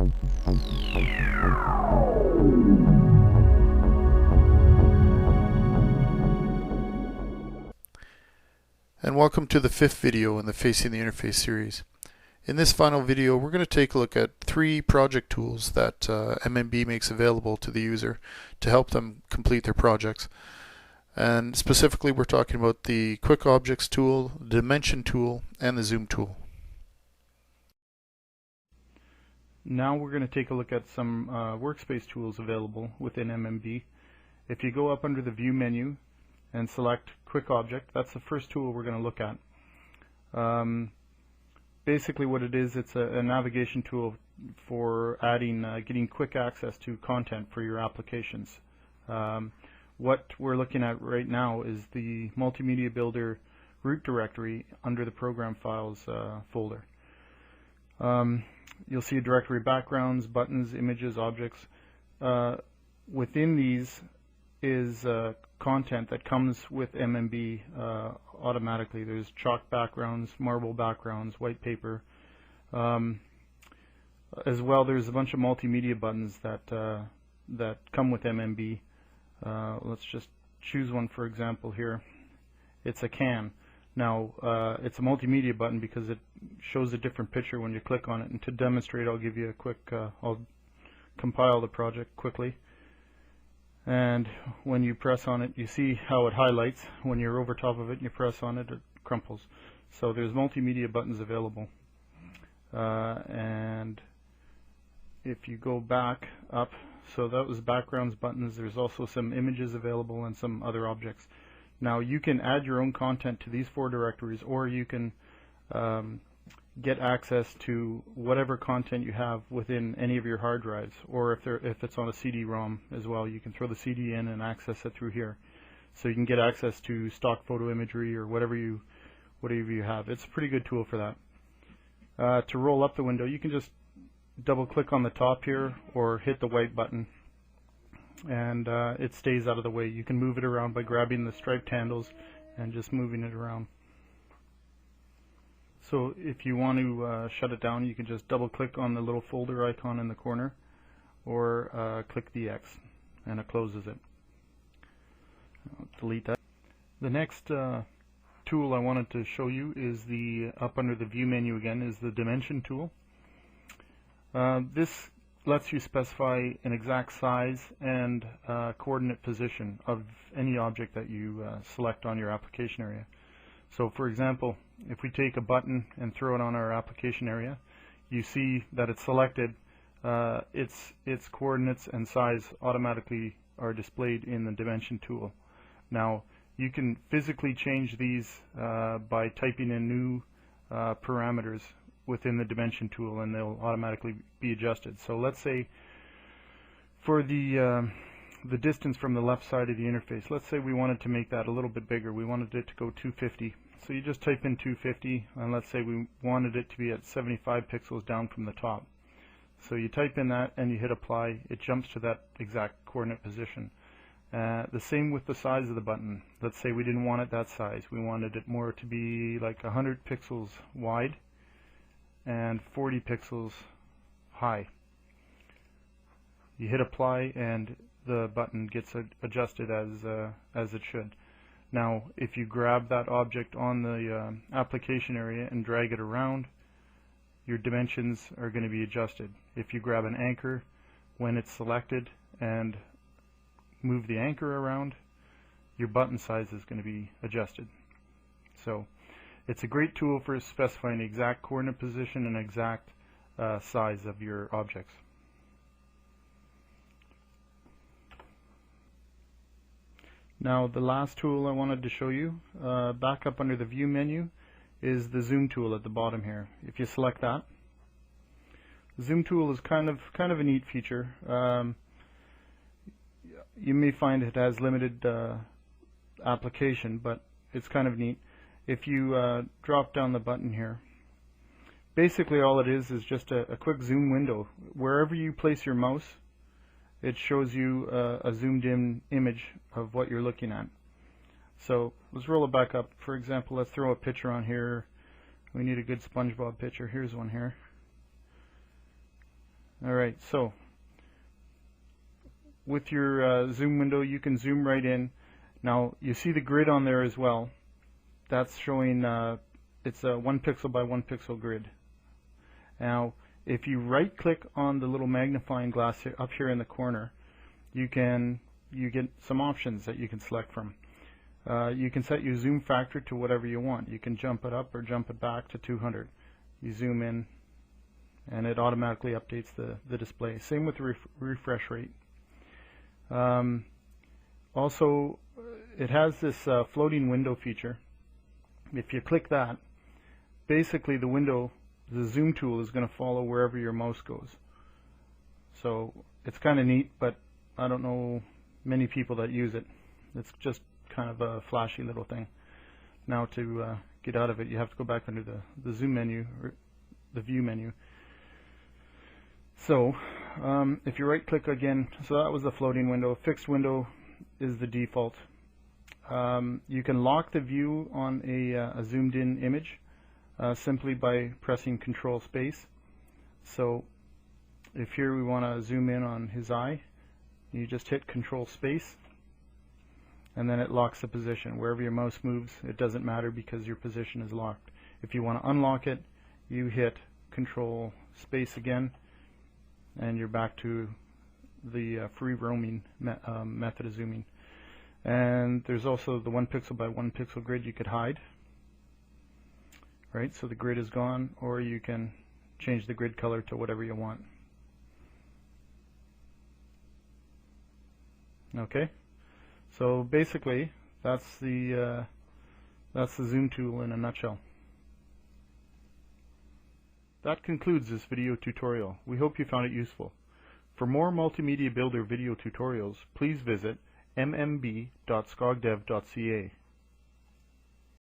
And welcome to the fifth video in the Facing the Interface series. In this final video, we're going to take a look at 3 project tools that MMB makes available to the user to help them complete their projects. And specifically, we're talking about the Quick Objects tool, the Dimension tool, and the Zoom tool. Now we're going to take a look at some workspace tools available within MMB. If you go up under the View menu and select Quick Object, that's the first tool we're going to look at. Basically what it is, it's a navigation tool for getting quick access to content for your applications. What we're looking at right now is the Multimedia Builder root directory under the Program Files folder. You'll see a directory: backgrounds, buttons, images, objects. Within these is content that comes with MMB automatically. There's chalk backgrounds, marble backgrounds, white paper. As well, there's a bunch of multimedia buttons that come with MMB. Let's just choose one, for example here. It's a can. Now, it's a multimedia button because it shows a different picture when you click on it. And to demonstrate, I'll give you a quick, I'll compile the project quickly. And when you press on it, you see how it highlights. When you're over top of it and you press on it, it crumples. So there's multimedia buttons available. And if you go back up, so that was backgrounds, buttons. There's also some images available and some other objects. Now you can add your own content to these 4 directories, or you can get access to whatever content you have within any of your hard drives, or if it's on a CD-ROM as well, you can throw the CD in and access it through here. So you can get access to stock photo imagery or whatever you have. It's a pretty good tool for that. To roll up the window, you can just double-click on the top here or hit the white button, and it stays out of the way. You can move it around by grabbing the striped handles and just moving it around. So if you want to shut it down, you can just double click on the little folder icon in the corner, or click the X and it closes it. I'll delete that. The next tool I wanted to show you is up under the View menu again, is the Dimension tool. This lets you specify an exact size and coordinate position of any object that you select on your application area. So for example, if we take a button and throw it on our application area, you see that it's selected. Its coordinates and size automatically are displayed in the Dimension tool. Now you can physically change these by typing in new parameters within the Dimension tool, and they'll automatically be adjusted. So let's say for the distance from the left side of the interface, let's say we wanted to make that a little bit bigger. We wanted it to go 250. So you just type in 250, and let's say we wanted it to be at 75 pixels down from the top. So you type in that and you hit apply. It jumps to that exact coordinate position. The same with the size of the button. Let's say we didn't want it that size. We wanted it more to be like 100 pixels wide and 40 pixels high. You hit apply and the button gets adjusted as it should. Now if you grab that object on the application area and drag it around, your dimensions are going to be adjusted. If you grab an anchor when it's selected and move the anchor around, your button size is going to be adjusted. So it's a great tool for specifying the exact coordinate position and exact size of your objects. Now the last tool I wanted to show you, back up under the View menu, is the Zoom tool at the bottom here. If you select that, the Zoom tool is kind of a neat feature. You may find it has limited application, but it's kind of neat. If you drop down the button here, basically all it is just a quick zoom window. Wherever you place your mouse, it shows you a zoomed in image of what you're looking at. So let's roll it back up. For example, let's throw a picture on here. We need a good SpongeBob picture. Here's one here. Alright, so with your zoom window, you can zoom right in. Now you see the grid on there as well. That's showing it's a 1 pixel by 1 pixel grid. Now if you right click on the little magnifying glass here, up here in the corner, you get some options that you can select from. You can set your zoom factor to whatever you want. You can jump it up or jump it back to 200. You zoom in and it automatically updates the display. Same with the refresh rate. Also, it has this floating window feature. If you click that, basically the zoom tool is going to follow wherever your mouse goes. So it's kind of neat, but I don't know many people that use it. It's just kind of a flashy little thing. Now to get out of it, you have to go back under the zoom menu, or the view menu. So if you right click again, so that was the floating window. Fixed window is the default. You can lock the view on a zoomed in image simply by pressing Control Space. So if here we want to zoom in on his eye, you just hit Control Space and then it locks the position. Wherever your mouse moves, it doesn't matter because your position is locked. If you want to unlock it, you hit Control Space again and you're back to the free roaming method of zooming. And there's also the 1 pixel by 1 pixel grid you could hide. Right, so the grid is gone, or you can change the grid color to whatever you want. Okay, so basically that's the zoom tool in a nutshell. That concludes this video tutorial. We hope you found it useful. For more Multimedia Builder video tutorials, please visit mmb.scogdev.ca.